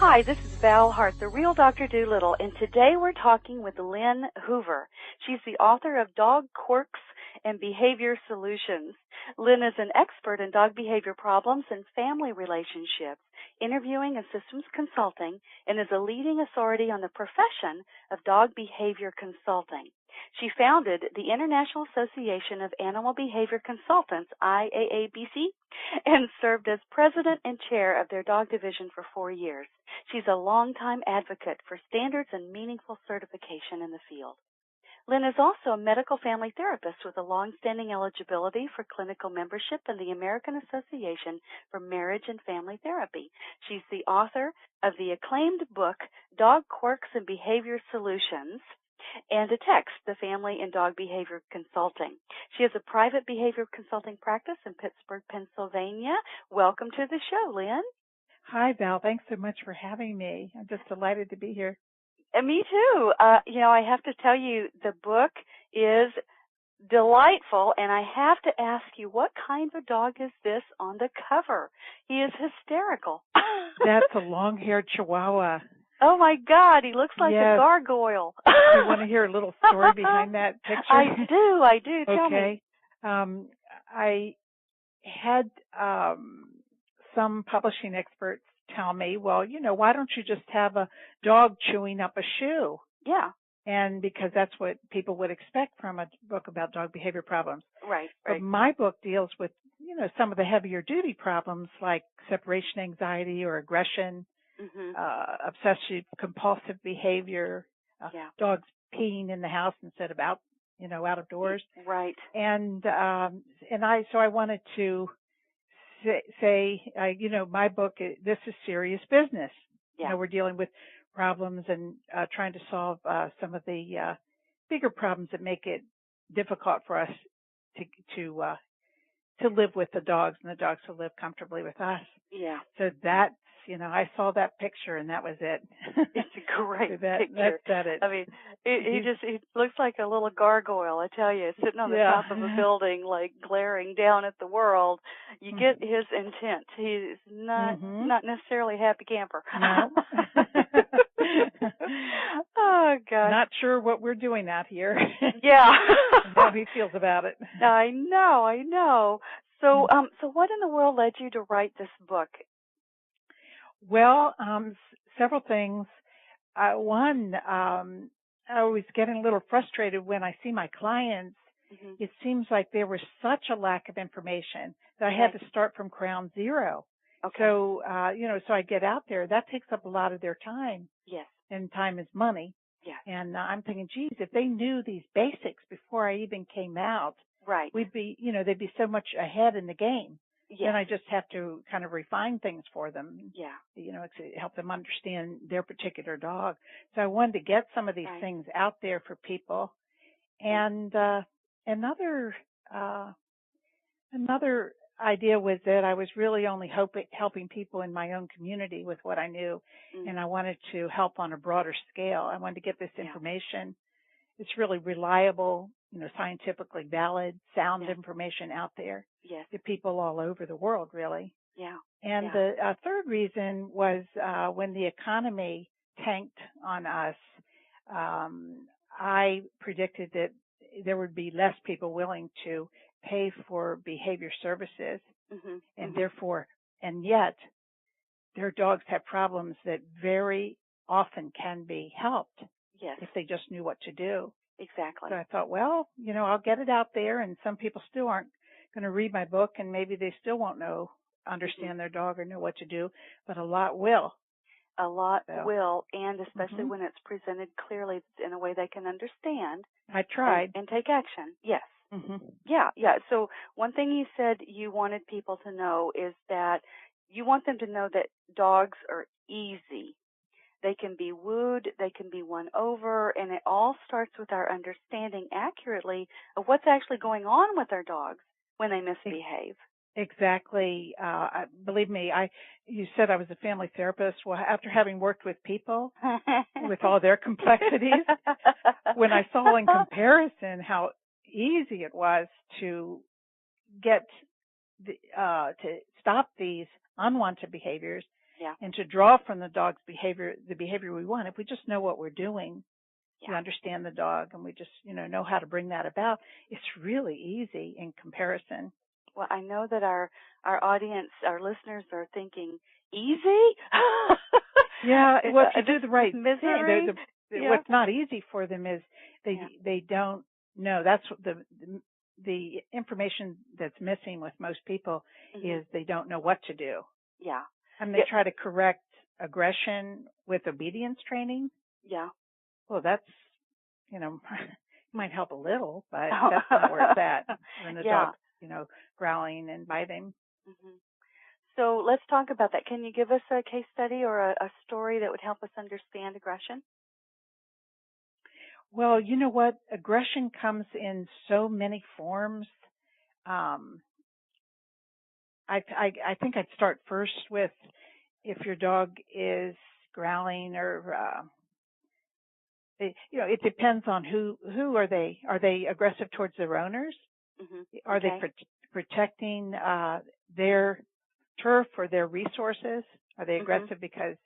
Hi, this is Val Hart, the real Dr. Doolittle, and today we're talking with Lynn Hoover. She's the author of Dog Quirks and Behavior Solutions. Lynn is an expert in dog behavior problems and family relationships, interviewing and systems consulting, and is a leading authority on the profession of dog behavior consulting. She founded the International Association of Animal Behavior Consultants, IAABC, and served as president and chair of their dog division for 4 years. She's a longtime advocate for standards and meaningful certification in the field. Lynn is also a medical family therapist with a long-standing eligibility for clinical membership in the American Association for Marriage and Family Therapy. She's the author of the acclaimed book, Dog Quirks and Behavior Solutions, and a text, The Family and Dog Behavior Consulting. She has a private behavior consulting practice in Pittsburgh, Pennsylvania. Welcome to the show, Lynn. Hi, Val. Thanks so much for having me. I'm just delighted to be here. And me too. I have to tell you, the book is delightful, and I have to ask you, what kind of dog is this on the cover? He is hysterical. That's a long-haired Chihuahua. Oh, my God, he looks like Yes. a gargoyle. You want to hear a little story behind that picture? I do. Tell me. I had some publishing experts tell me, well, why don't you just have a dog chewing up a shoe? Yeah. And because that's what people would expect from a book about dog behavior problems. Right. But my book deals with, some of the heavier duty problems like separation anxiety or aggression, obsessive compulsive behavior, dogs peeing in the house instead of out of doors. Right. And I wanted to say, my book, this is serious business. Yeah. We're dealing with problems and trying to solve some of the bigger problems that make it difficult for us to live with the dogs and the dogs to live comfortably with us. Yeah. So that's, I saw that picture and that was it. It's a great so picture. That's it. I mean, he looks like a little gargoyle, I tell you, sitting on the top of a building, like glaring down at the world. You get his intent. He's not necessarily a happy camper. No. Oh, God. Not sure what we're doing out here. Yeah. How he feels about it. I know. So, so what in the world led you to write this book? Well, several things. One, I was getting a little frustrated when I see my clients. It seems like there was such a lack of information that I had to start from ground zero. Okay. So, so I get out there. That takes up a lot of their time. Yes. And time is money. Yes. And I'm thinking, geez, if they knew these basics before I even came out, right, we'd be, they'd be so much ahead in the game. Yes. Then I just have to kind of refine things for them. Yeah. To help them understand their particular dog. So I wanted to get some of these things out there for people. And another idea was that I was really only helping people in my own community with what I knew, and I wanted to help on a broader scale. I wanted to get this information. It's really reliable, scientifically valid, sound information out there to people all over the world, really. Yeah. And the third reason was when the economy tanked on us, I predicted that there would be less people willing to pay for behavior services, and therefore, and yet, their dogs have problems that very often can be helped if they just knew what to do. Exactly. So I thought, well, I'll get it out there, and some people still aren't going to read my book, and maybe they still won't understand their dog or know what to do, but a lot will. A lot will, and especially when it's presented clearly in a way they can understand. I tried. And take action, yes. Yeah. So one thing you said you wanted people to know is that you want them to know that dogs are easy. They can be wooed, they can be won over, and it all starts with our understanding accurately of what's actually going on with our dogs when they misbehave. Exactly. Believe me, you said I was a family therapist. Well, after having worked with people with all their complexities, when I saw in comparison how easy it was to get to stop these unwanted behaviors, Yeah. And to draw from the dog's behavior, the behavior we want, if we just know what we're doing, we Yeah. understand the dog, and we just, know how to bring that about, it's really easy in comparison. Well, I know that our audience, our listeners are thinking, easy? Yeah, well, if you do the right misery? thing, what's not easy for them is they don't know. That's what the information that's missing with most people is they don't know what to do. Yeah. And they try to correct aggression with obedience training. Yeah. Well, that's, might help a little, but that's not where it's at. When the dog's, growling and biting. Mm-hmm. So let's talk about that. Can you give us a case study or a story that would help us understand aggression? Well, you know what? Aggression comes in so many forms. I think I'd start first with if your dog is growling or it depends on who are they. Are they aggressive towards their owners? Mm-hmm. Are they protecting their turf or their resources? Are they aggressive because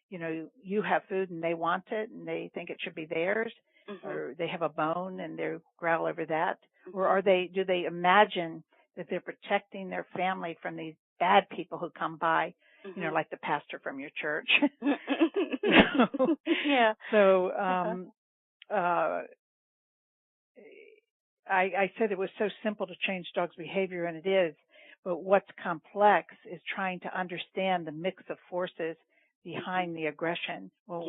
you have food and they want it and they think it should be theirs? Or they have a bone and they growl over that? Or do they imagine that they're protecting their family from these bad people who come by, like the pastor from your church? Yeah. So I said it was so simple to change dogs' behavior, and it is. But what's complex is trying to understand the mix of forces behind the aggression. Well,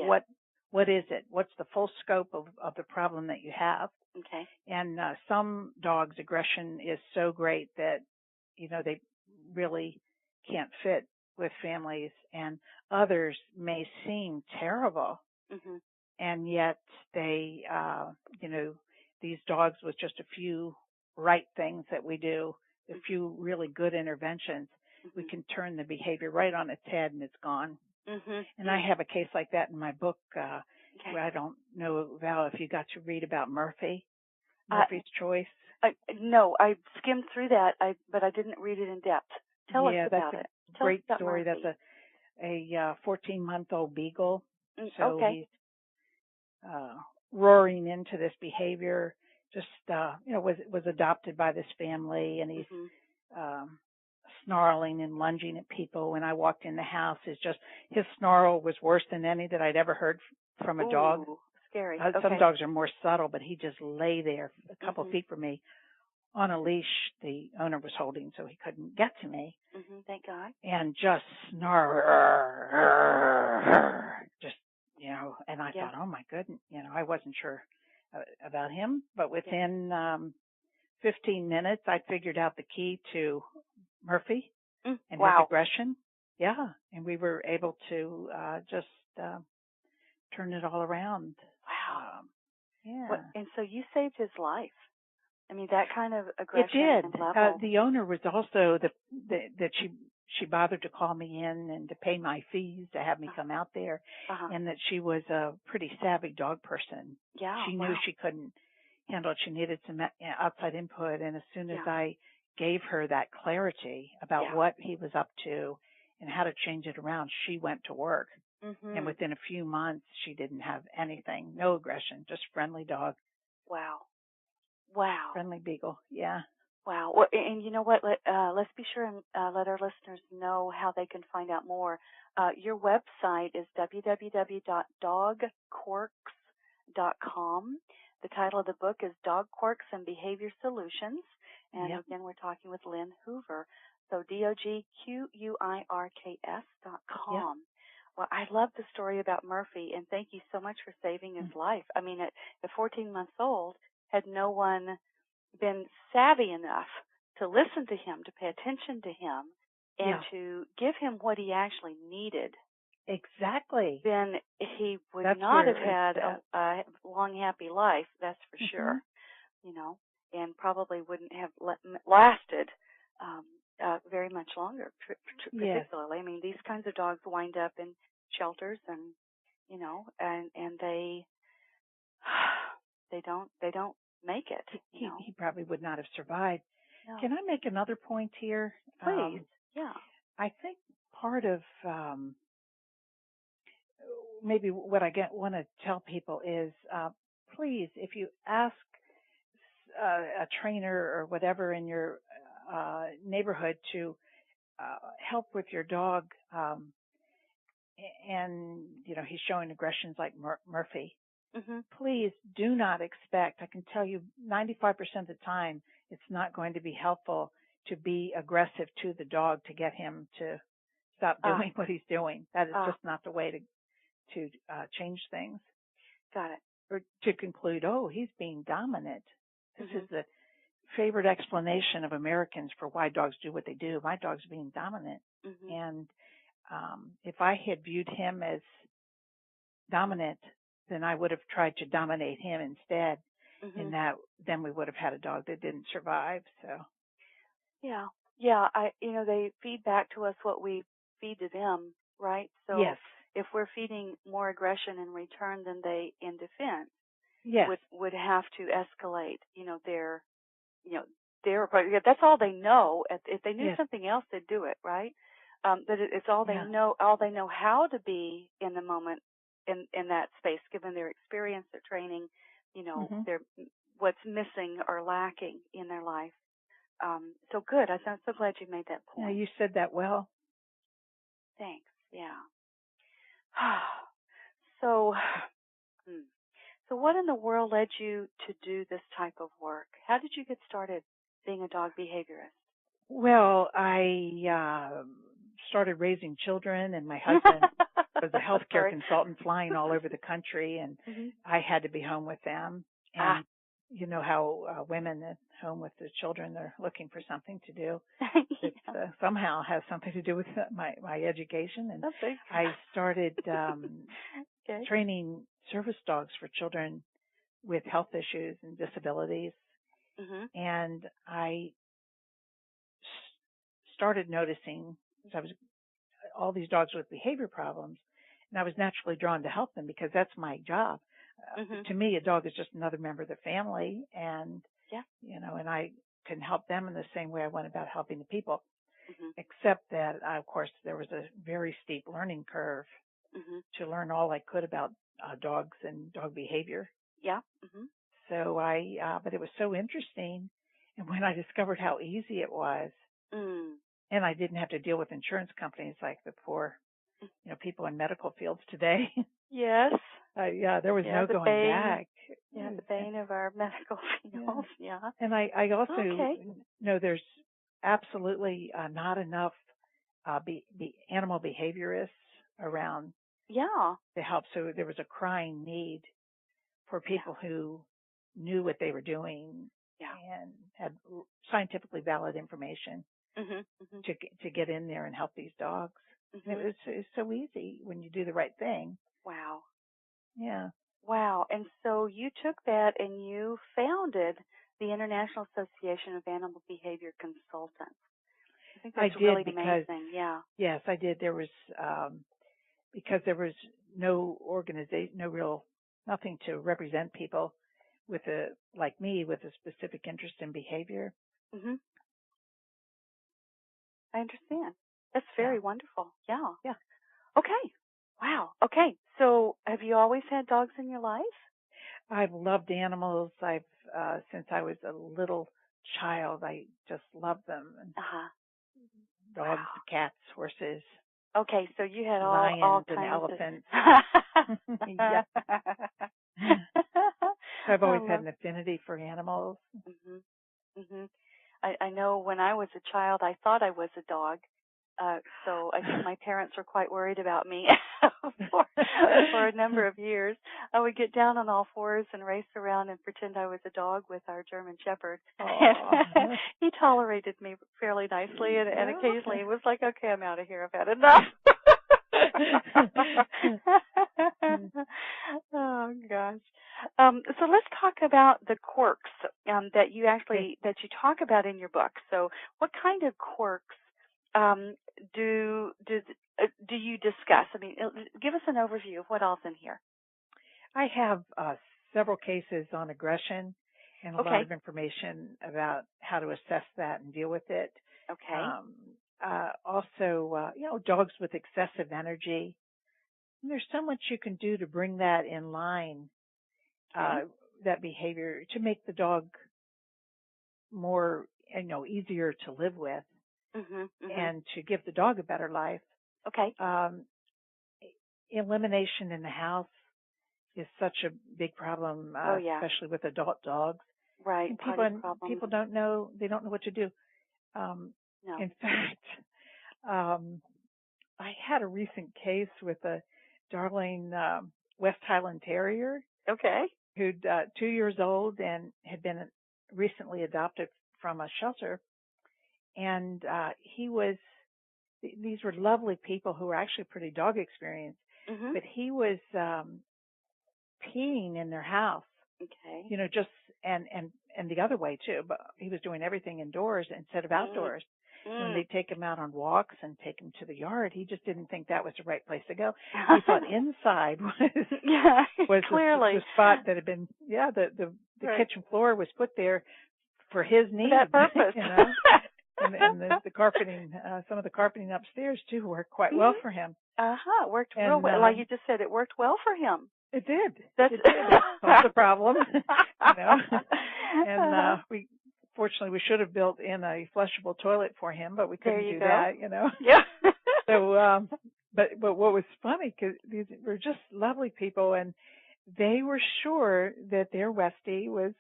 what is it? What's the full scope of the problem that you have? Okay. And some dogs' aggression is so great that, they really can't fit with families, and others may seem terrible, and yet they, these dogs with just a few right things that we do, a few really good interventions, we can turn the behavior right on its head and it's gone. And I have a case like that in my book. Where I don't know, Val, if you got to read about Murphy's Choice. No, I skimmed through that, but I didn't read it in depth. Tell us about it. Tell us about story. Murphy. That's a 14-month-old beagle. So he's roaring into this behavior. Just was adopted by this family, and he's snarling and lunging at people. When I walked in the house, his snarl was worse than any that I'd ever heard from a dog. Scary. Some dogs are more subtle, but he just lay there a couple feet from me on a leash the owner was holding, so he couldn't get to me. Thank God. And just snarl, just and I thought, oh my goodness, I wasn't sure about him, but within 15 minutes, I figured out the key to Murphy and his aggression. Yeah, and we were able to just turn it all around. Wow. Yeah. And so you saved his life. I mean, that kind of aggression. It did. And level. The owner was also that she bothered to call me in and to pay my fees to have me come out there, and that she was a pretty savvy dog person. Yeah. She knew she couldn't handle it. She needed some outside input, and as soon as I gave her that clarity about what he was up to and how to change it around, she went to work. And within a few months, she didn't have anything, no aggression, just friendly dog. Wow. Friendly beagle, yeah. Wow. Well, and you know what? Let's be sure and let our listeners know how they can find out more. Your website is www.dogquirks.com. The title of the book is Dog Quirks and Behavior Solutions. And again, we're talking with Lynn Hoover. So DOGQUIRKS.com. Well, I love the story about Murphy, and thank you so much for saving his life. I mean, at 14 months old, had no one been savvy enough to listen to him, to pay attention to him, and to give him what he actually needed. Exactly. Then he would not have had a long, happy life, that's for sure, and probably wouldn't have lasted very much longer, particularly. I mean, these kinds of dogs wind up in shelters and, and they don't make it. He probably would not have survived. No. Can I make another point here? Please. Yeah. I think part of maybe what I want to tell people is, please, if you ask a trainer or whatever in your neighborhood to help with your dog, and he's showing aggressions like Murphy, please do not expect. I can tell you, 95% of the time, it's not going to be helpful to be aggressive to the dog to get him to stop doing what he's doing. That is just not the way to change things. Got it. Or to conclude, oh, he's being dominant. This is the favorite explanation of Americans for why dogs do what they do. My dog's being dominant. And if I had viewed him as dominant, then I would have tried to dominate him instead. And then we would have had a dog that didn't survive. So. Yeah. They feed back to us what we feed to them, right? So yes. If we're feeding more aggression in return than they in defense, yes. would have to escalate, their approach. That's all they know. If they knew yes. something else, they'd do it, right? But it's all they know. All they know how to be in the moment, in that space, given their experience, their training, their what's missing or lacking in their life. So good. I'm so glad you made that point. Yeah, you said that well. Thanks. Yeah. So what in the world led you to do this type of work? How did you get started being a dog behaviorist? Well, I started raising children, and my husband was a healthcare consultant flying all over the country, and I had to be home with them. And you know how women at home with the children, they're looking for something to do. It somehow has something to do with my education. And I started training service dogs for children with health issues and disabilities. And I started noticing all these dogs with behavior problems, and I was naturally drawn to help them because that's my job. To me, a dog is just another member of the family, and and I can help them in the same way I went about helping the people. Except that, of course, there was a very steep learning curve to learn all I could about dogs and dog behavior. So but it was so interesting, and when I discovered how easy it was, and I didn't have to deal with insurance companies like the poor, people in medical fields today. Yes. There was no going back. Yeah, the bane of our medical fields. Yeah. And I also know there's absolutely not enough animal behaviorists around to help. So there was a crying need for people who knew what they were doing and had scientifically valid information to get in there and help these dogs. It's so easy when you do the right thing. Wow. Yeah. Wow. And so you took that and you founded the International Association of Animal Behavior Consultants. I think that's really amazing. Yeah. Yes, I did. There was because there was no organization, nothing to represent people like me with a specific interest in behavior. I understand. That's very wonderful. Yeah. Yeah. Okay. Wow. Okay. So have you always had dogs in your life? I've loved animals. Since I was a little child, I just loved them. Dogs, cats, horses. Okay, so you had lions all and kinds elephants. Yeah. I've always had an affinity for animals. I know when I was a child, I thought I was a dog. So I think my parents were quite worried about me for a number of years. I would get down on all fours and race around and pretend I was a dog with our German Shepherd. He tolerated me fairly nicely, and occasionally he was like, okay, I'm out of here. I've had enough. Oh, gosh. So let's talk about the quirks that you talk about in your book. So what kind of quirks do you discuss? I mean, give us an overview of what all's in here. I have several cases on aggression and a lot of information about how to assess that and deal with it. Okay. also, dogs with excessive energy. And there's so much you can do to bring that in line, that behavior, to make the dog more, easier to live with, and to give the dog a better life. Okay. Elimination in the house is such a big problem, especially with adult dogs. Right. And people don't know, they don't know what to do. No. In fact, I had a recent case with a darling West Highland Terrier. Okay. Who's 2 years old and had been recently adopted from a shelter. And these were lovely people who were actually pretty dog experienced. But he was peeing in their house. Okay. Just and the other way too. But he was doing everything indoors instead of outdoors. When they'd take him out on walks and take him to the yard, he just didn't think that was the right place to go. He thought inside was clearly the spot that had been, the kitchen floor was put there for his needs. For that purpose. And the carpeting, some of the carpeting upstairs too worked quite well for him. It worked real well. Like you just said, it worked well for him. It did. It did. That's the problem. And fortunately, we should have built in a flushable toilet for him, but we couldn't do that, Yeah. So, but what was funny, because these were just lovely people, and they were sure that their Westie was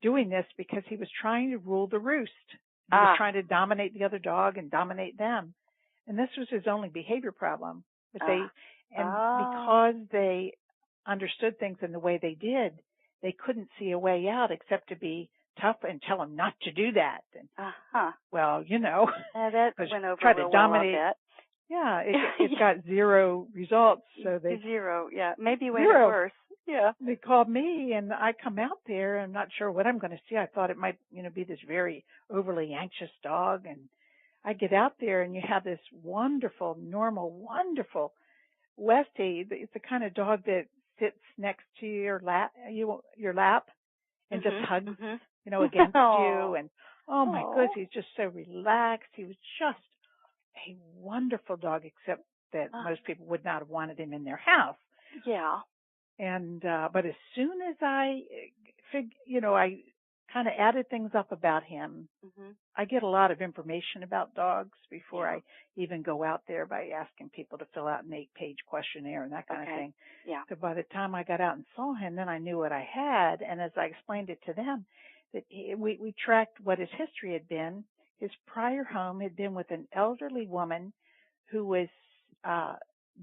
doing this because he was trying to rule the roost. He was trying to dominate the other dog and dominate them. And this was his only behavior problem. But because they understood things in the way they did, they couldn't see a way out except to be tough and tell him not to do that. And, well, that went over try to dominate. Well, yeah, it got zero results. So they zero. Yeah, maybe way worse. Yeah. They called me, and I come out there. I'm not sure what I'm going to see. I thought it might, be this very overly anxious dog, and I get out there, and you have this wonderful, normal, wonderful Westie. It's the kind of dog that sits next to your lap, and just hugs, against you. And oh my goodness, he's just so relaxed. He was just a wonderful dog, except that most people would not have wanted him in their house. Yeah. And but as soon as I I kind of added things up about him. I get a lot of information about dogs before I even go out there by asking people to fill out an 8-page questionnaire and that kind of thing. Yeah. So by the time I got out and saw him, then I knew what I had. And as I explained it to them, that we tracked what his history had been. His prior home had been with an elderly woman who was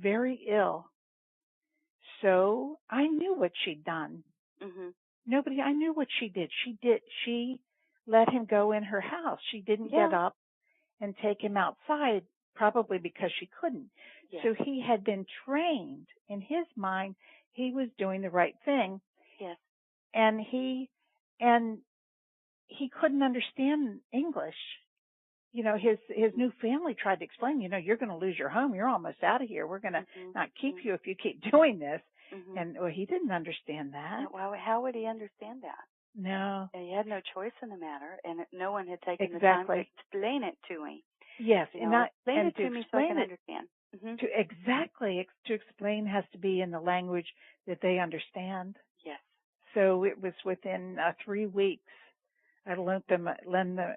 very ill. So I knew what she'd done. I knew what she did. She let him go in her house. She didn't get up and take him outside, probably because she couldn't. Yes. So he had been trained. In his mind, he was doing the right thing. Yes. And he couldn't understand English. His new family tried to explain, you're going to lose your home. You're almost out of here. We're going to not keep you if you keep doing this. And he didn't understand that. Well, how would he understand that? No. And he had no choice in the matter, and no one had taken the time to explain it to me. Yes. Explain it to me so I can understand. To explain has to be in the language that they understand. Yes. So it was within 3 weeks. I loaned them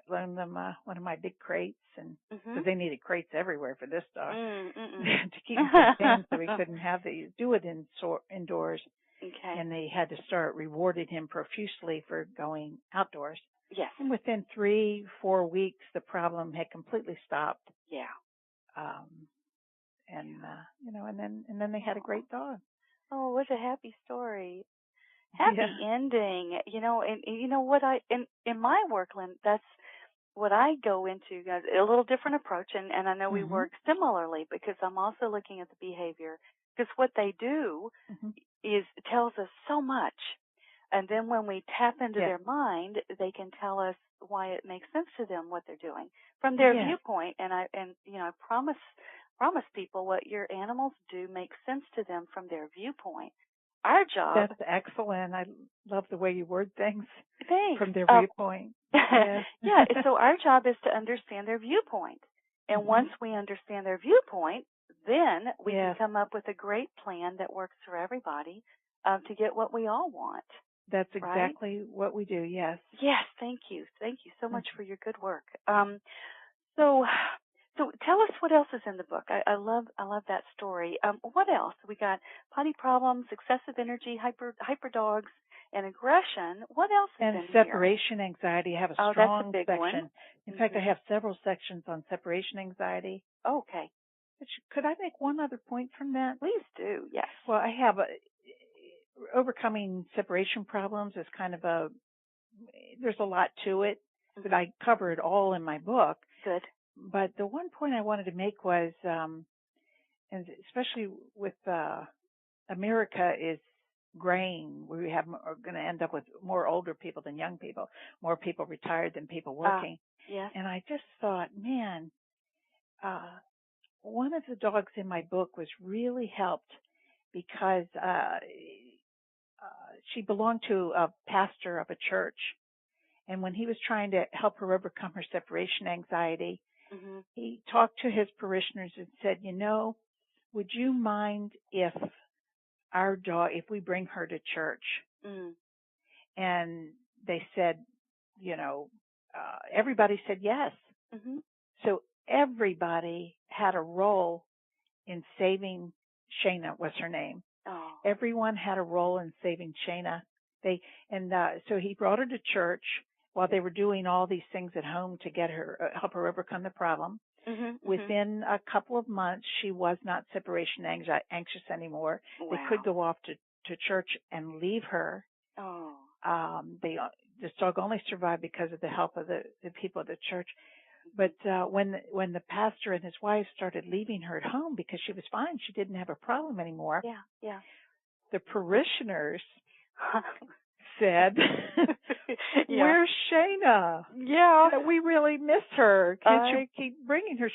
one of my big crates, and because they needed crates everywhere for this dog to keep him contained, so we couldn't do it indoors. Okay. And they had to start rewarding him profusely for going outdoors. Yes. And within 3-4 weeks, the problem had completely stopped. Yeah. And then they had a great dog. Oh, what a happy story. Happy ending, and you know what in my work, Lynn, that's what I go into, a little different approach, and I know we work similarly because I'm also looking at the behavior, because what they do tells us so much, and then when we tap into their mind, they can tell us why it makes sense to them what they're doing from their viewpoint, and I promise people what your animals do makes sense to them from their viewpoint. Our job. That's excellent. I love the way you word things. Thanks. From their viewpoint. So our job is to understand their viewpoint. And once we understand their viewpoint, then we can Yes. come up with a great plan that works for everybody to get what we all want. That's right? exactly what we do, yes. Yes, thank you. Thank you so much for your good work. So tell us what else is in the book. I love that story. What else? We got potty problems, excessive energy, hyper dogs, and aggression. What else is And in separation anxiety. I have a strong that's a big section. one. In fact, I have several sections on separation anxiety. Okay. Could I make one other point from that? Please do, yes. Well, I have overcoming separation problems is kind of there's a lot to it, but I cover it all in my book. Good. But the one point I wanted to make was, and especially with America is graying. We are going to end up with more older people than young people, more people retired than people working. Yes. And I just thought, man, one of the dogs in my book was really helped because she belonged to a pastor of a church. And when he was trying to help her overcome her separation anxiety, he talked to his parishioners and said, would you mind if our dog, if we bring her to church? And they said, everybody said yes. So everybody had a role in saving Shayna, was her name. Oh. Everyone had a role in saving Shayna. So he brought her to church while they were doing all these things at home to get her, help her overcome the problem. Within a couple of months, she was not separation anxious anymore. Wow. They could go off to church and leave her. Oh. This dog only survived because of the help of the people at the church. But when the pastor and his wife started leaving her at home because she was fine, she didn't have a problem anymore. Yeah. The parishioners said, "Where's Shayna? Yeah, we really miss her. Can't you keep bringing her?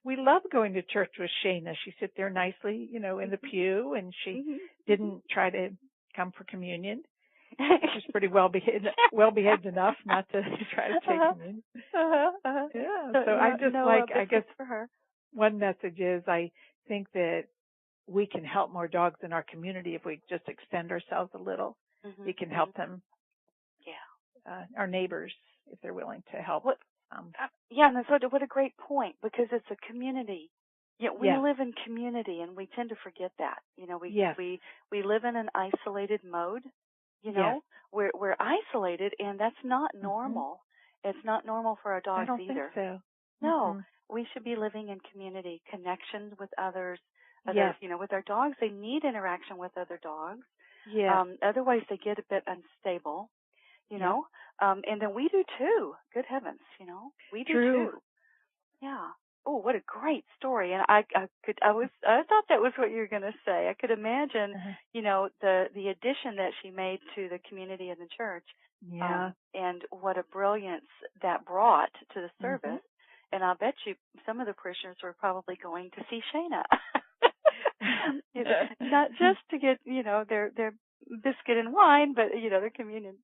We love going to church with Shayna. She sit there nicely, in the pew, and she didn't try to come for communion. She's pretty well behaved enough not to try to take communion. Yeah. So I just I guess for her. One message is I think that we can help more dogs in our community if we just extend ourselves a little. We can help them. Yeah. Our neighbors, if they're willing to help. And what a great point, because it's a community. We live in community, and we tend to forget that. We live in an isolated mode. We're isolated, and that's not normal. It's not normal for our dogs either. I don't think so. No, we should be living in community, connections with others. With our dogs, they need interaction with other dogs. Otherwise, they get a bit unstable. And then we do too. Good heavens, we do too. Yeah. Oh, what a great story! And I thought that was what you were going to say. I could imagine, the addition that she made to the community and the church. Yeah. And what a brilliance that brought to the service. And I'll bet you some of the parishioners were probably going to see Shayna. Not just to get, their biscuit and wine, but, their communion.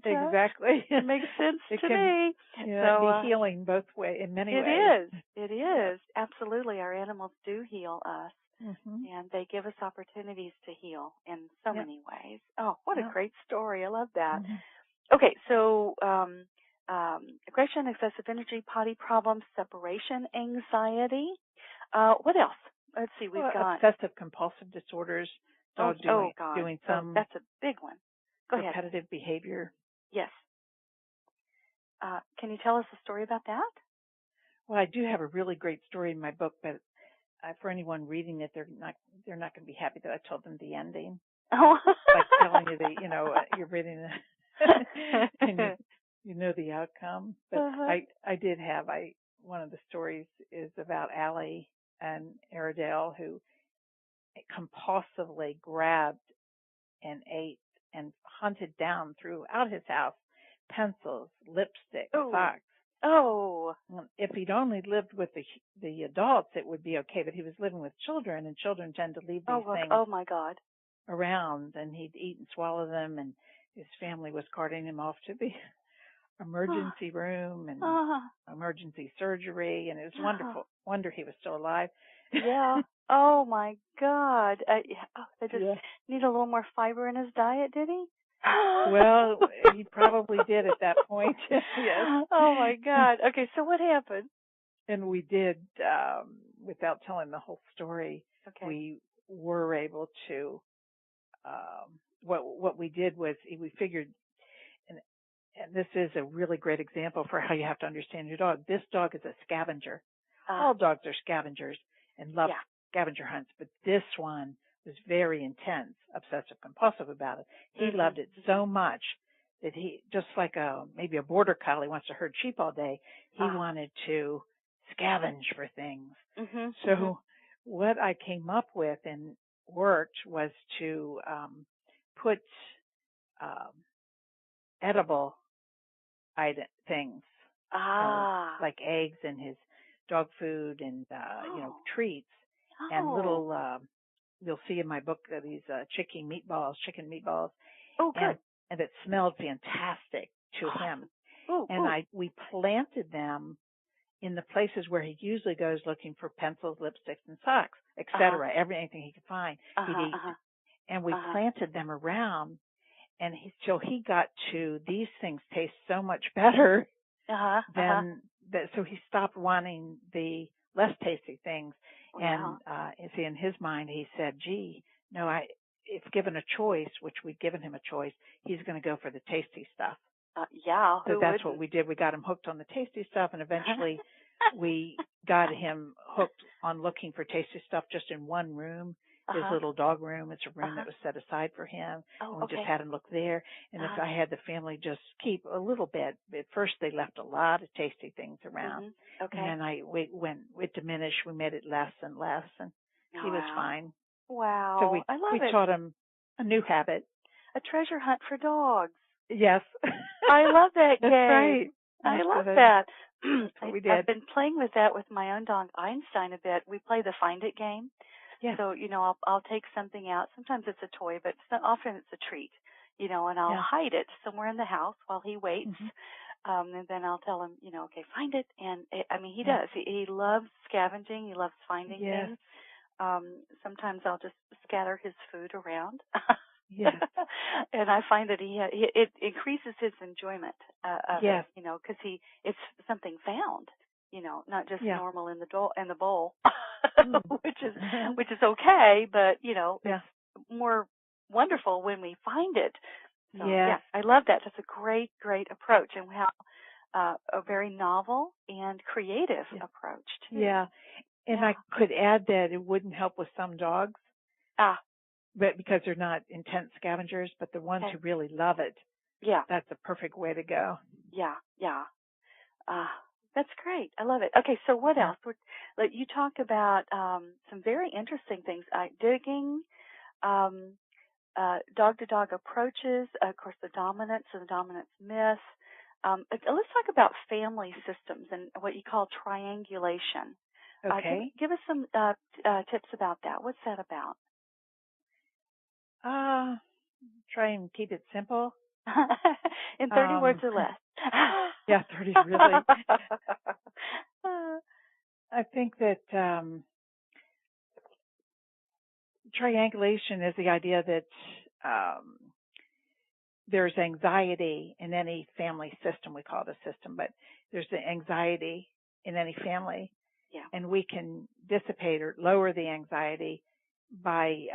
Exactly. It makes sense to me. Be healing both ways, in many ways. It is. Absolutely. Our animals do heal us. And they give us opportunities to heal in so many ways. Oh, what a great story. I love that. Okay, so aggression, excessive energy, potty problems, separation anxiety. What else? Let's see, we've got obsessive compulsive disorders, doing some that's a big one. Go ahead. Repetitive behavior. Yes. Can you tell us a story about that? Well, I do have a really great story in my book, but for anyone reading it, they're not going to be happy that I told them the ending. Oh. Like telling you that, you're reading it and you know the outcome. But I did have, one of the stories is about Allie and Airedale, who compulsively grabbed and ate and hunted down throughout his house pencils, lipstick, socks. Oh. If he'd only lived with the adults, it would be okay, but he was living with children, and children tend to leave these things my God. around, and he'd eat and swallow them, and his family was carting him off to be emergency room and emergency surgery, and it was wonderful. Wonder he was still alive. Yeah. Oh my God. They just need a little more fiber in his diet, did he? Well, he probably did at that point. Yes. Oh my God. Okay, so what happened? And we did, without telling the whole story, we were able to, what we did was we figured, and this is a really great example for how you have to understand your dog. This dog is a scavenger. All dogs are scavengers and love scavenger hunts, but this one was very intense, obsessive compulsive about it. He loved it so much that he, just like maybe a border collie wants to herd sheep all day, he wanted to scavenge for things. So what I came up with and worked was to put edible things, like eggs in his dog food and treats and little. You'll see in my book these chicken meatballs. Oh, good. And it smelled fantastic to him. And we planted them in the places where he usually goes looking for pencils, lipsticks, and socks, etc. Anything he could find, he'd eat. And we planted them around, and so he got to, these things taste so much better than that. So he stopped wanting the less tasty things. And see, in his mind, he said, "Gee, no, if given a choice, which we'd given him a choice, he's going to go for the tasty stuff." So that's what we did. We got him hooked on the tasty stuff, and eventually we got him hooked on looking for tasty stuff just in one room, his little dog room. It's a room that was set aside for him. And we just had him look there. And if I had the family just keep a little bit, at first they left a lot of tasty things around. And then when it diminished, we made it less and less, and he was fine. Wow. So we taught him a new habit. A treasure hunt for dogs. Yes. I love that game. That's right. I love that. That's what we did. I've been playing with that with my own dog, Einstein, a bit. We play the Find It game. Yes. So, I'll take something out. Sometimes it's a toy, but often it's a treat, and I'll hide it somewhere in the house while he waits. And then I'll tell him, okay, find it. And he does. He loves scavenging. He loves finding things. Sometimes I'll just scatter his food around. And I find that it increases his enjoyment of it, because it's something found, not just normal in the bowl, which is okay, but it's more wonderful when we find it. So, I love that. That's a great approach, and how a very novel and creative approach too. And I could add that it wouldn't help with some dogs. But because they're not intense scavengers, but the ones who really love it, that's a perfect way to go. That's great. I love it. Okay, so what else? You talked about some very interesting things, digging, dog-to-dog approaches, of course, the dominance and the dominance myth. Let's talk about family systems and what you call triangulation. Okay. Give us some tips about that. What's that about? Try and keep it simple. In 30 words or less. 30 really. I think that triangulation is the idea that there's anxiety in any family system. We call it a system, but there's the anxiety in any family. And we can dissipate or lower the anxiety by,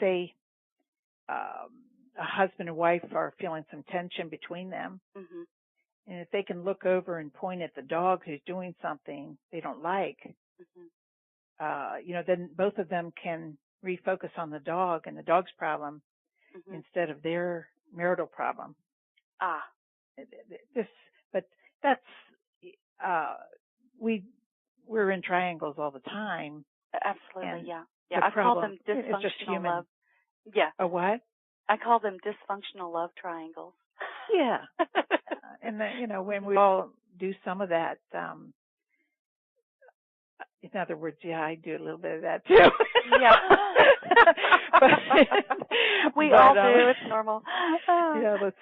say, a husband and wife are feeling some tension between them. And if they can look over and point at the dog who's doing something they don't like, then both of them can refocus on the dog and the dog's problem instead of their marital problem. But that's, we're in triangles all the time. Absolutely, I call them dysfunctional love. A what? I call them dysfunctional love triangles. And then, when we all do some of that, in other words, I do a little bit of that too. We all do. It's normal. Yeah, let's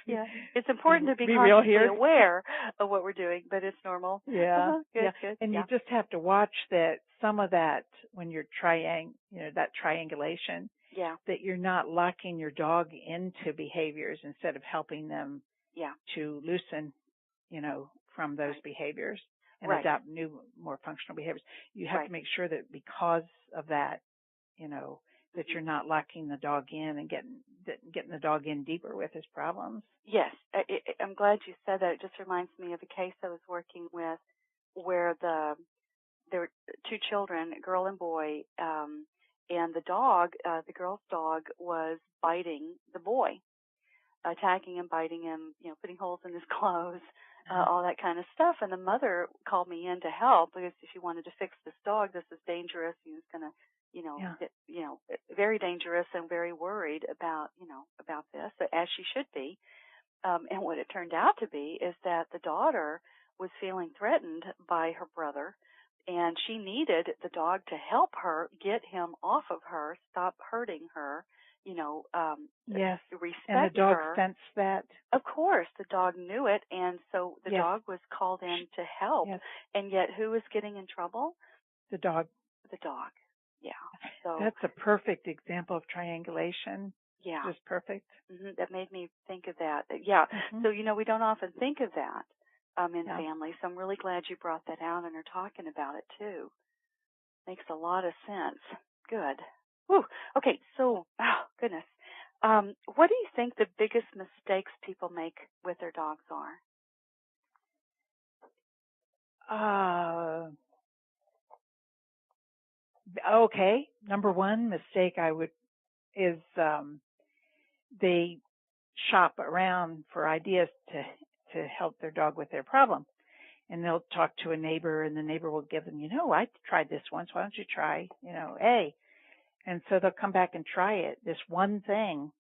It's important to be consciously aware of what we're doing, but it's normal. Yeah. Good. And you just have to watch that some of that when you're that triangulation. Yeah. That you're not locking your dog into behaviors instead of helping them to loosen, from those behaviors and adopt new, more functional behaviors. You have to make sure that because of that, that you're not locking the dog in and getting the dog in deeper with his problems. Yes. I'm glad you said that. It just reminds me of a case I was working with where there were two children, a girl and boy, and the dog, the girl's dog, was biting the boy, attacking him, biting him, putting holes in his clothes, all that kind of stuff. And the mother called me in to help because she wanted to fix this dog. This is dangerous. He was going to, very dangerous, and very worried about this, as she should be. And what it turned out to be is that the daughter was feeling threatened by her brother, and she needed the dog to help her get him off of her, stop hurting her, yes. respect her. And the dog her. sensed that? Of course, the dog knew it, and so the dog was called in to help. Yes. And yet who was getting in trouble? The dog. The dog, yeah. So that's a perfect example of triangulation. Yeah. Just perfect. Mm-hmm. That made me think of that. Yeah. Mm-hmm. So, we don't often think of that in families. So I'm really glad you brought that out and are talking about it, too. Makes a lot of sense. Good. Whew. Okay, so, goodness. What do you think the biggest mistakes people make with their dogs are? Okay. Number one mistake is they shop around for ideas to help their dog with their problem. And they'll talk to a neighbor, and the neighbor will give them, I tried this once. Why don't you try, A? And so they'll come back and try it, this one thing.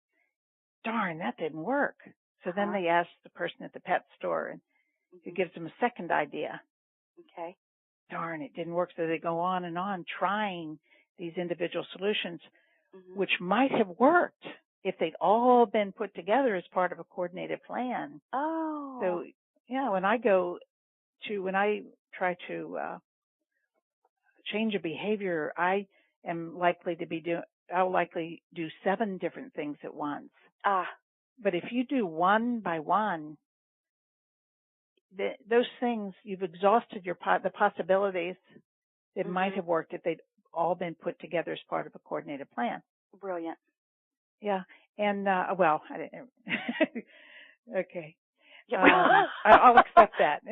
Darn, that didn't work. So then they ask the person at the pet store, and it gives them a second idea. Okay. Darn, it didn't work. So they go on and on trying these individual solutions, which might have worked if they'd all been put together as part of a coordinated plan. Oh. So, when I try to change a behavior, I'll likely do 7 different things at once. But if you do one by one, those things, you've exhausted the possibilities that might have worked if they'd all been put together as part of a coordinated plan. Brilliant. Yeah. And, I didn't. Okay. Yeah. I'll accept that.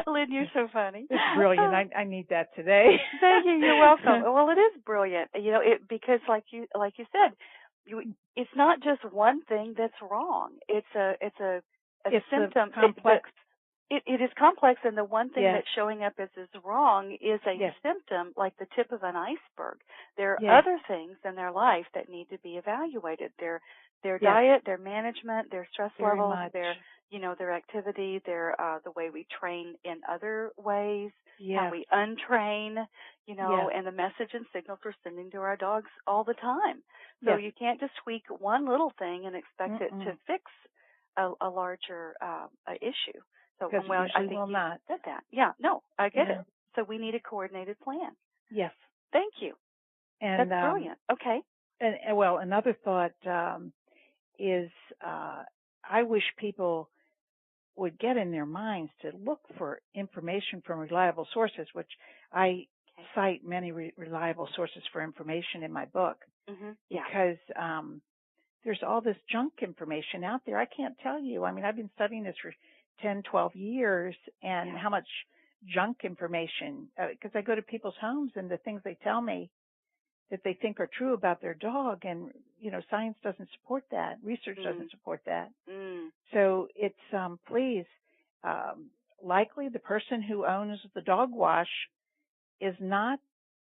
Lynn, you're so funny. It's brilliant. I need that today. Thank you. You're welcome. Well, it is brilliant. Because like you said, it's not just one thing that's wrong. It's a symptom. Complex. It is complex, and the one thing that's showing up as is wrong is a symptom, like the tip of an iceberg. There are other things in their life that need to be evaluated. Their diet, their management, their stress levels, their activity, the way we train in other ways, how we untrain, and the message and signals we're sending to our dogs all the time. So you can't just tweak one little thing and expect it to fix a larger issue. So, I think you not. said that. Yeah, no, I get it. So we need a coordinated plan. Yes. Thank you. And that's brilliant. Okay. And another thought is I wish people would get in their minds to look for information from reliable sources, which I cite many reliable sources for information in my book. Because there's all this junk information out there. I can't tell you. I mean, I've been studying this for 10, 12 years, and how much junk information, because I go to people's homes and the things they tell me that they think are true about their dog, and, science doesn't support that. Research doesn't support that. So it's, please, likely the person who owns the dog wash is not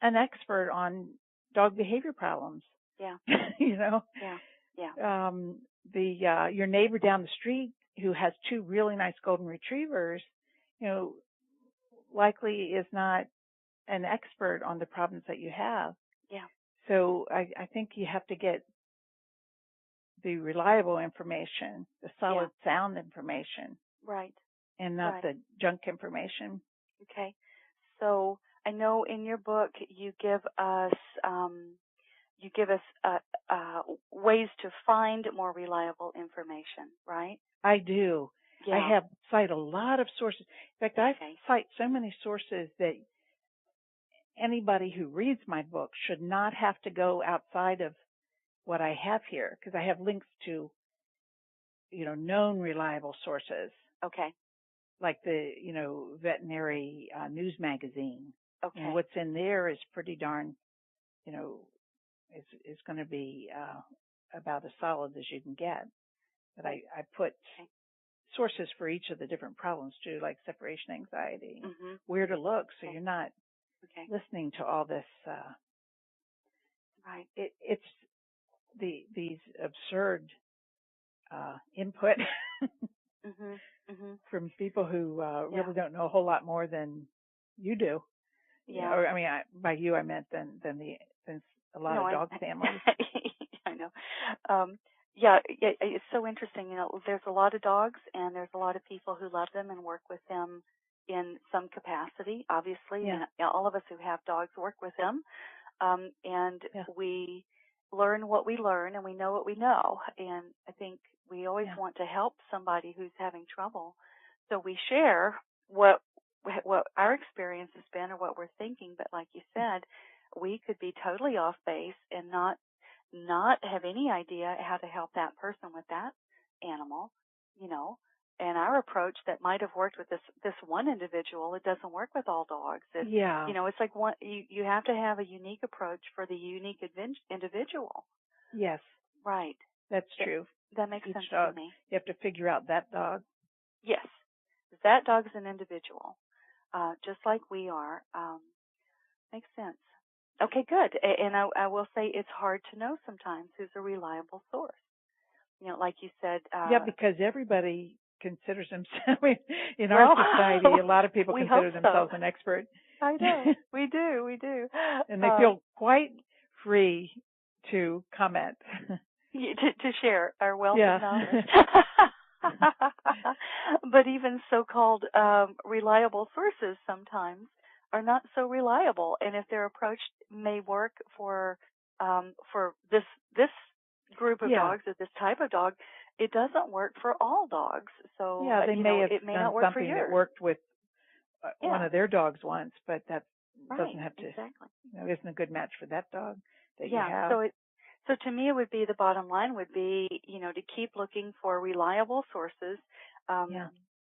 an expert on dog behavior problems. Yeah. Your neighbor down the street who has 2 really nice golden retrievers, likely is not an expert on the problems that you have. Yeah. So I think you have to get the reliable information, the solid, sound information, Right. and not the junk information. Okay. So I know in your book you give us ways to find more reliable information, right? I do. Yeah. I cite a lot of sources. In fact, I cite so many sources that anybody who reads my book should not have to go outside of what I have here, because I have links to, known reliable sources. Okay. Like the, veterinary news magazine. Okay. And what's in there is pretty darn, is going to be about as solid as you can get. But I put sources for each of the different problems too, like separation anxiety, where to look, so you're not listening to all this. Right. It's these absurd input from people who really don't know a whole lot more than you do. Yeah. Or, I mean, by you I meant than a lot of dog families. I know. It's so interesting. There's a lot of dogs, and there's a lot of people who love them and work with them in some capacity. Obviously, and all of us who have dogs work with them, and we learn what we learn, and we know what we know. And I think we always want to help somebody who's having trouble, so we share what our experience has been or what we're thinking. But like you said, we could be totally off base and not have any idea how to help that person with that animal, and our approach that might have worked with this one individual, it doesn't work with all dogs. It's like you have to have a unique approach for the unique individual. Yes. Right. That's true. That makes sense dog, to me. You have to figure out that dog. Yes. That dog is an individual, just like we are. Makes sense. Okay, good. And I will say it's hard to know sometimes who's a reliable source. Like you said. Because everybody considers themselves, in our society, a lot of people consider themselves an expert. I know. We do. And they feel quite free to comment. To share our wealth of knowledge. But even so-called reliable sources sometimes are not so reliable, and if their approach may work for this group of dogs or this type of dog, it doesn't work for all dogs. So they may have it may done not work for something yours. that worked with one of their dogs once, but that doesn't have to. Exactly. Isn't a good match for that dog that you have. So to me, it would be the bottom line would be to keep looking for reliable sources.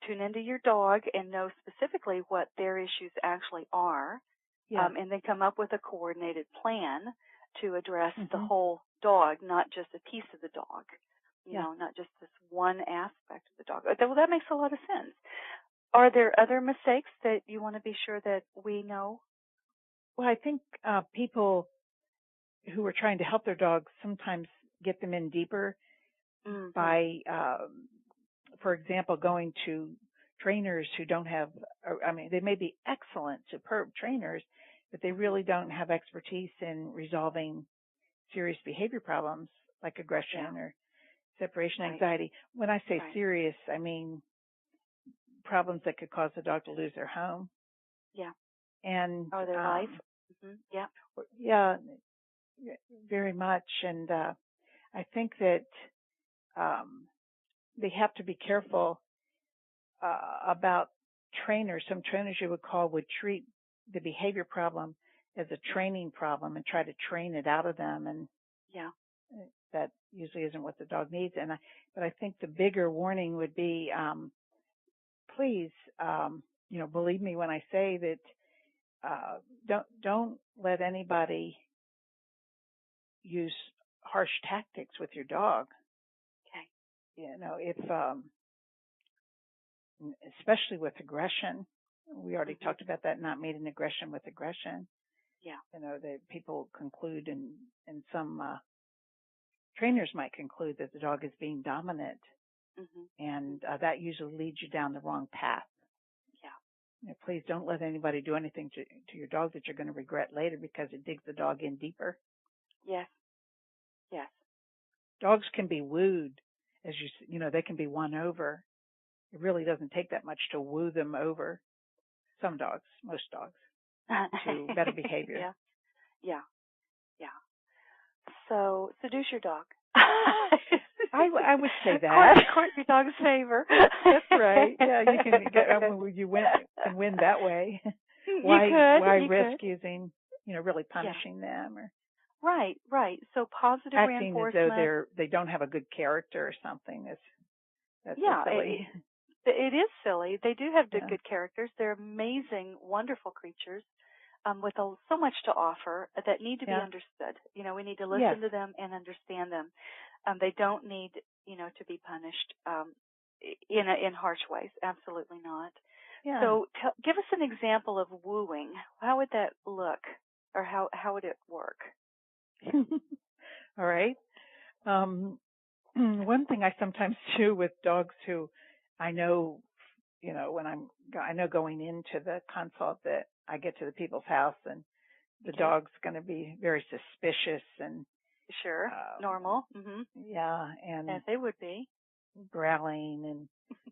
Tune into your dog and know specifically what their issues actually are, and then come up with a coordinated plan to address the whole dog, not just a piece of the dog, not just this one aspect of the dog. Well, that makes a lot of sense. Are there other mistakes that you want to be sure that we know? Well, I think people who are trying to help their dogs sometimes get them in deeper by, for example, going to trainers who don't have, they may be excellent, superb trainers, but they really don't have expertise in resolving serious behavior problems like aggression or separation anxiety. When I say serious, I mean problems that could cause the dog to lose their home. Yeah. And or their life. Yeah. Yeah, very much. And I think that they have to be careful about trainers. Some trainers you would call would treat the behavior problem as a training problem and try to train it out of them. And that usually isn't what the dog needs. But I think the bigger warning would be, please, believe me when I say that don't let anybody use harsh tactics with your dog. Okay. If especially with aggression, we already talked about that, not meeting aggression with aggression. Yeah. That people conclude, and some trainers might conclude that the dog is being dominant, and that usually leads you down the wrong path. Yeah. Please don't let anybody do anything to your dog that you're going to regret later because it digs the dog in deeper. Yes. Yes. Dogs can be wooed, as they can be won over. It really doesn't take that much to woo them over. Some dogs, most dogs, to better behavior. Yeah. Yeah. Yeah. So seduce your dog. I would say that. Court your dog's favor. That's right. Yeah, you can win that way. Why risk using, really punishing them or Right. So positive acting reinforcement. as though they don't have a good character or something. That's so silly. It is silly. They do have good characters. They're amazing, wonderful creatures. With so much to offer that need to be understood. We need to listen to them and understand them. They don't need, to be punished in harsh ways. Absolutely not. Yeah. So give us an example of wooing. How would that look, or how would it work? All right. One thing I sometimes do with dogs who I know, when I know going into the consult that I get to the people's house and the dog's going to be very suspicious and sure, normal. Mm-hmm. Yeah, and as they would be, growling and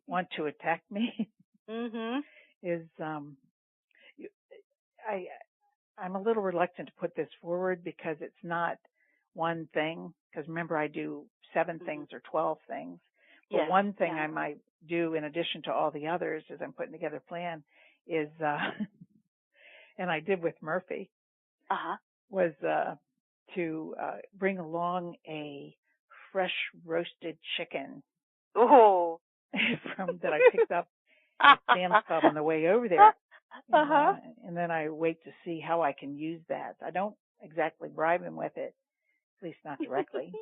want to attack me. Mm-hmm. Is I'm a little reluctant to put this forward because it's not one thing. Because remember, I do 7 things or 12 things. But one thing I might do in addition to all the others as I'm putting together a plan is, and I did with Murphy, was to bring along a fresh roasted chicken. Oh, that I picked up at Sam's Club on the way over there. And then I wait to see how I can use that. I don't exactly bribe him with it, at least not directly.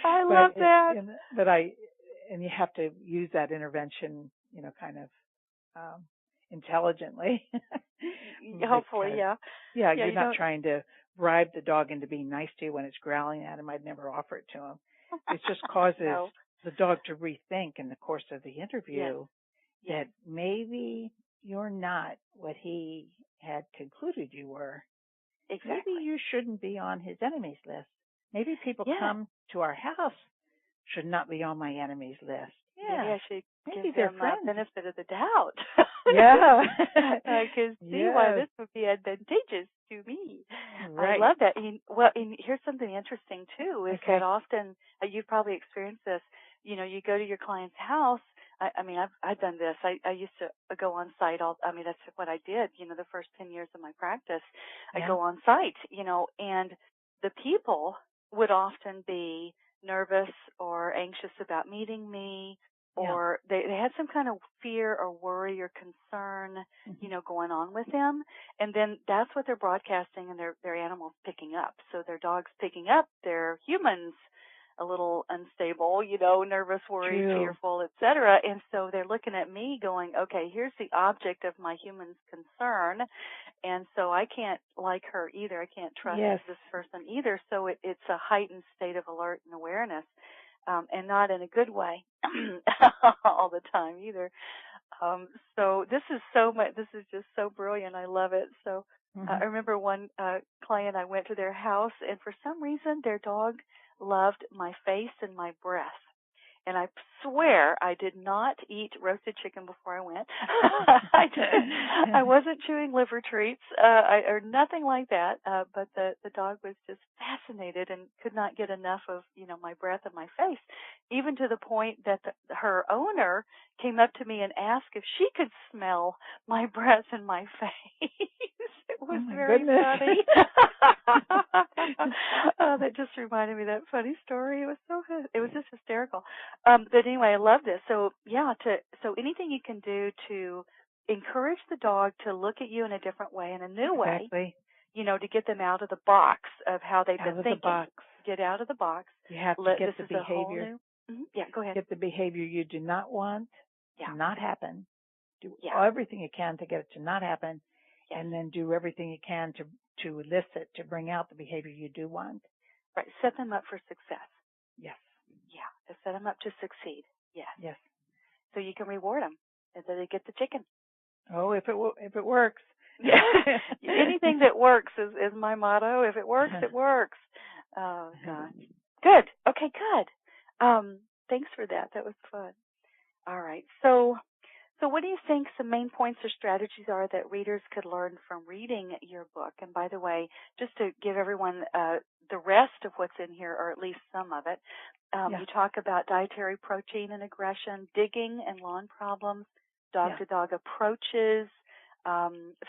I love that. And you have to use that intervention, kind of intelligently. Hopefully, yeah. Yeah, you're not trying to bribe the dog into being nice to you when it's growling at him. I'd never offer it to him. It just causes the dog to rethink in the course of the interview that maybe you're not what he had concluded you were. Exactly. Maybe you shouldn't be on his enemies list. Maybe people come to our house should not be on my enemies list. Yeah. Maybe I should maybe give they're them friends. the benefit of the doubt. Yeah. I can see why this would be advantageous to me. Right. I love that. And here's something interesting, too, is that often, you've probably experienced this, you go to your client's house. I've done this. I used to go on site. That's what I did, the first 10 years of my practice. I go on site, and the people would often be nervous or anxious about meeting me, or they had some kind of fear or worry or concern, going on with them. And then that's what they're broadcasting, and their animals picking up. So their dog's picking up their humans a little unstable, nervous, worried, fearful, etc. And so they're looking at me going, okay, here's the object of my human's concern. And so I can't like her either. I can't trust this person either. So it's a heightened state of alert and awareness, and not in a good way all the time either. So this is just so brilliant. I love it. So I remember one client, I went to their house, and for some reason their dog loved my face and my breath. And I swear I did not eat roasted chicken before I went. I wasn't chewing liver treats or nothing like that. But the dog was just fascinated and could not get enough of my breath and my face, even to the point that her owner came up to me and asked if she could smell my breath and my face. It was very funny. That just reminded me of that funny story. It was so good. It was just hysterical. But anyway, I love this. So so anything you can do to encourage the dog to look at you in a different way, in a new way, to get them out of the box of how they've been thinking. Get out of the box. You have to get the behavior. Yeah, go ahead. Get the behavior you do not want to not happen. Do everything you can to get it to not happen, and then do everything you can to elicit, to bring out the behavior you do want. Right. Set them up for success. Yes. Yeah. To set them up to succeed. Yes. Yes. So you can reward them, and then they get the chicken. Oh, if it works. Anything that works is my motto. If it works, it works. Oh, gosh. Good. Okay, good. Thanks for that. That was fun. All right. So what do you think some main points or strategies are that readers could learn from reading your book? And by the way, just to give everyone the rest of what's in here, or at least some of it, you talk about dietary protein and aggression, digging and lawn problems, dog-to-dog approaches,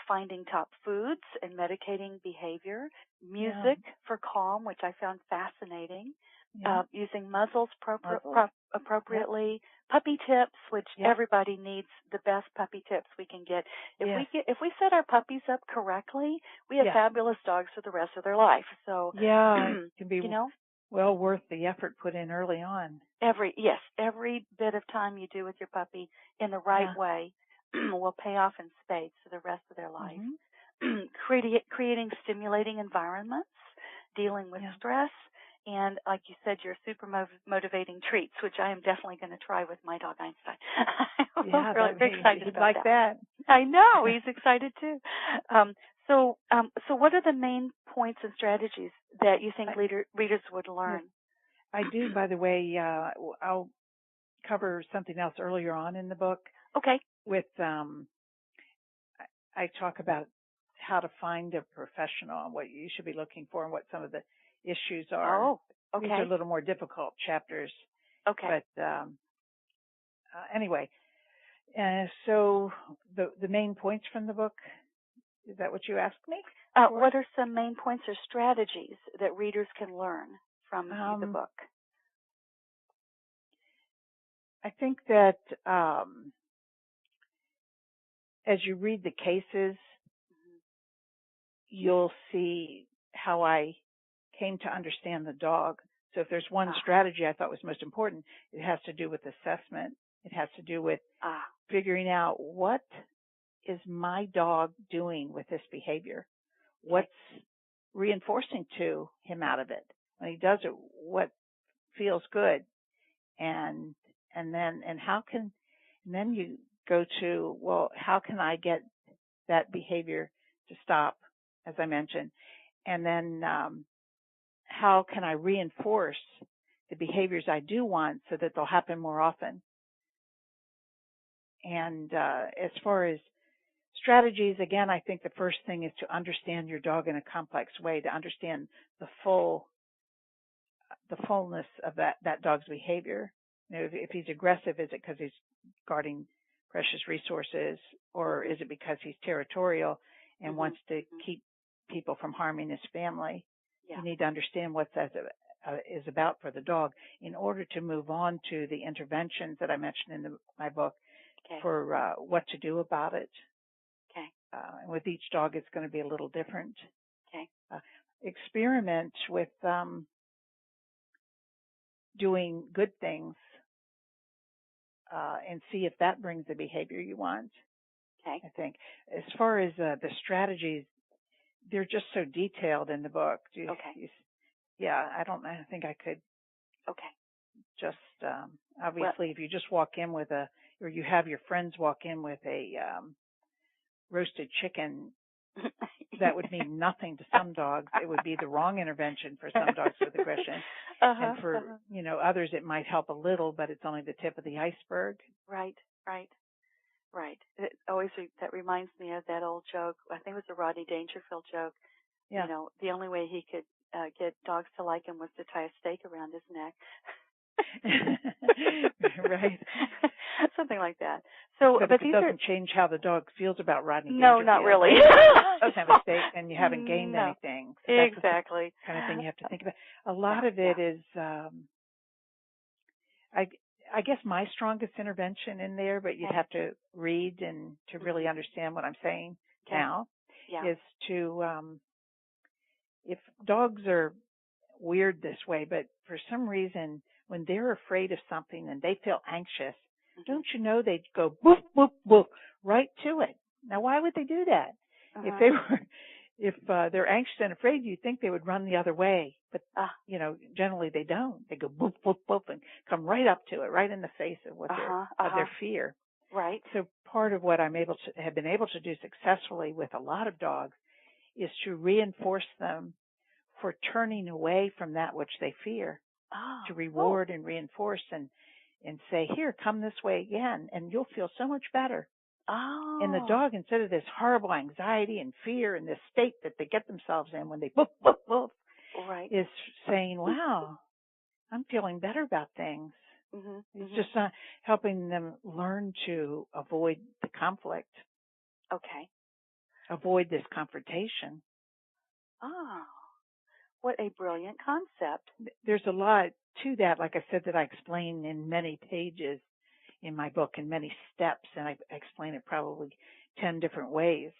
finding top foods and medicating behavior, music for calm, which I found fascinating, using muzzles appropriately, puppy tips, which everybody needs the best puppy tips we can get. If we set our puppies up correctly, we have fabulous dogs for the rest of their life. So it can be well worth the effort put in early on. Every bit of time you do with your puppy in the right way will pay off in spades for the rest of their life. Creating stimulating environments, dealing with stress, and like you said, your super motivating treats, which I am definitely going to try with my dog Einstein. I'm really excited about that. I know he's excited too. So what are the main points and strategies that you think readers would learn? I do, by the way. I'll cover something else earlier on in the book. Okay. With I talk about how to find a professional and what you should be looking for and what some of the issues are. Oh, okay. These are a little more difficult chapters. Okay. But anyway, so the main points from the book, is that what you asked me? What are some main points or strategies that readers can learn from the book? I think that as you read the cases, you'll see how I came to understand the dog. So if there's one strategy I thought was most important, it has to do with assessment. It has to do with figuring out what is my dog doing with this behavior? What's reinforcing to him out of it? When he does it, what feels good? And then you go to, well, how can I get that behavior to stop, as I mentioned? And then how can I reinforce the behaviors I do want so that they'll happen more often? And as far as strategies, again, I think the first thing is to understand your dog in a complex way, to understand the fullness of that dog's behavior. You know, if he's aggressive, is it because he's guarding precious resources, or is it because he's territorial and wants to keep people from harming his family? You need to understand what that is about for the dog in order to move on to the interventions that I mentioned in my book for what to do about it. And with each dog, it's going to be a little different. Experiment with doing good things and see if that brings the behavior you want. I think. As far as the strategies, they're just so detailed in the book. I don't think I could just, obviously, if you just walk in with or you have your friends walk in with a roasted chicken, that would mean nothing to some dogs. It would be the wrong intervention for some dogs with aggression. And for, others it might help a little, but it's only the tip of the iceberg. Right. It always, that reminds me of that old joke. I think it was a Rodney Dangerfield joke. You know, the only way he could get dogs to like him was to tie a stake around his neck. Right. Something like that. So, but it doesn't change how the dog feels about Rodney No, Dangerfield. not really. Doesn't have a stake, and you haven't gained anything. So exactly. That's the kind of thing you have to think about. A lot of it is, I guess my strongest intervention in there, but you'd have to read and to really understand what I'm saying now, is to, if dogs are weird this way, but for some reason, when they're afraid of something and they feel anxious, don't you know they'd go boop, boop, boop, right to it. Now, why would they do that? If they're anxious and afraid, you'd think they would run the other way. But, generally they don't. They go boop, boop, boop, and come right up to it, right in the face of what of their fear. Right. So part of what have been able to do successfully with a lot of dogs is to reinforce them for turning away from that which they fear, to reward and reinforce and say, here, come this way again, and you'll feel so much better. Oh. And the dog, instead of this horrible anxiety and fear and this state that they get themselves in when they woof, woof, woof, right. is saying, wow, I'm feeling better about things. It's just not helping them learn to avoid the conflict. Okay. Avoid this confrontation. Oh, what a brilliant concept. There's a lot to that, like I said, that I explain in many pages in my book, in many steps, and I explain it probably 10 different ways.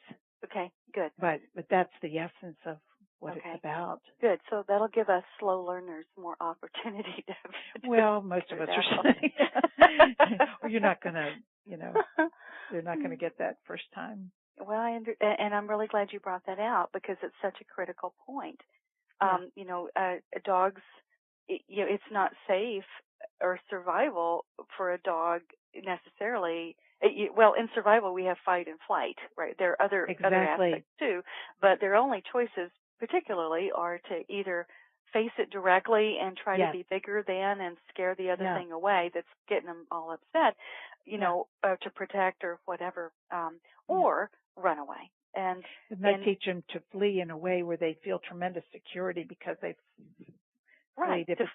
Okay, good. But that's the essence of what it's about. Good. So that'll give us slow learners more opportunity to well, most of us are saying, or you're not going to, they're not going to get that first time. Well, and I'm really glad you brought that out because it's such a critical point. Dogs, it's not safe or survival for a dog necessarily. Well, in survival we have fight and flight, right? There are other aspects too, but their only choices particularly are to either face it directly and try to be bigger than and scare the other thing away that's getting them all upset, to protect or whatever, or run away. And that teach them to flee in a way where they feel tremendous security because they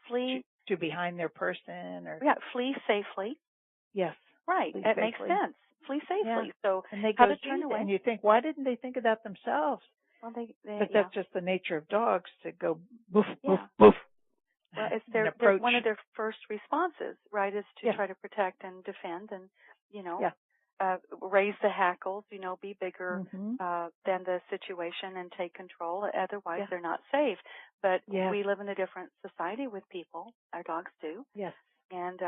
flee to behind their person or flee safely. Yes. Right. It makes sense. Flee safely. Yeah. So and they how go to turn away. And you think, why didn't they think of that themselves? Well, but that's just the nature of dogs to go boof, boof, boof. Well, it's one of their first responses, right, is to try to protect and defend and, raise the hackles, be bigger than the situation and take control. Otherwise, they're not safe. But we live in a different society with people. Our dogs do. Yes. And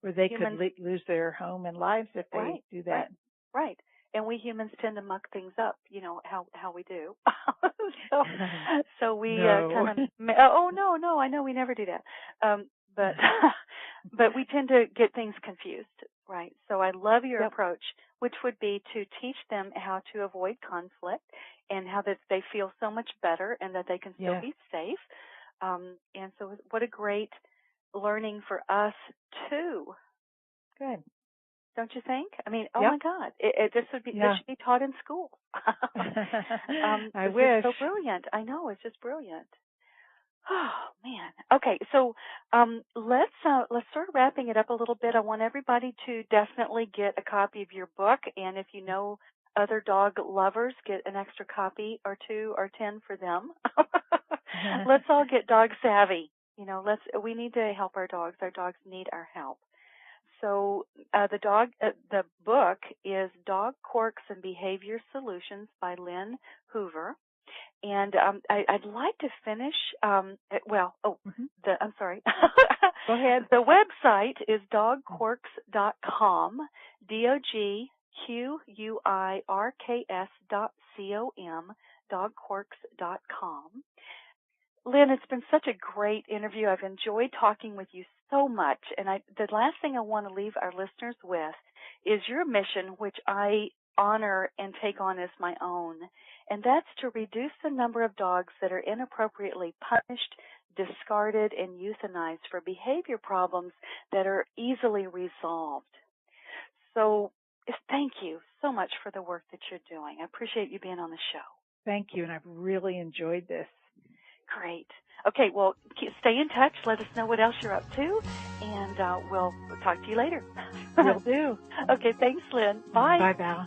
where they could lose their home and lives if they do that. Right. And we humans tend to muck things up, how we do. so we kind of, no, I know we never do that. But we tend to get things confused, right? So I love your approach, which would be to teach them how to avoid conflict and how that they feel so much better and that they can still be safe. And so what a great learning for us too. Good. Don't you think? I mean, my God, this should be taught in school. I wish. It's so brilliant. I know, it's just brilliant. Oh man. Okay, so let's start wrapping it up a little bit. I want everybody to definitely get a copy of your book, and if you know other dog lovers, get an extra copy or 2 or 10 for them. Let's all get dog savvy. We need to help our dogs. Our dogs need our help. So the book is Dog Quirks and Behavior Solutions by Lynn Hoover. And I'd like to finish, I'm sorry. Go ahead. The website is dogquirks.com, DOGQUIRKS.com, dogquirks.com. Lynn, it's been such a great interview. I've enjoyed talking with you so much. And the last thing I want to leave our listeners with is your mission, which I honor and take on as my own. And that's to reduce the number of dogs that are inappropriately punished, discarded, and euthanized for behavior problems that are easily resolved. So thank you so much for the work that you're doing. I appreciate you being on the show. Thank you, and I've really enjoyed this. Great. Okay, well, stay in touch. Let us know what else you're up to, and we'll talk to you later. Will do. Okay, thanks, Lynn. Bye. Bye, Val.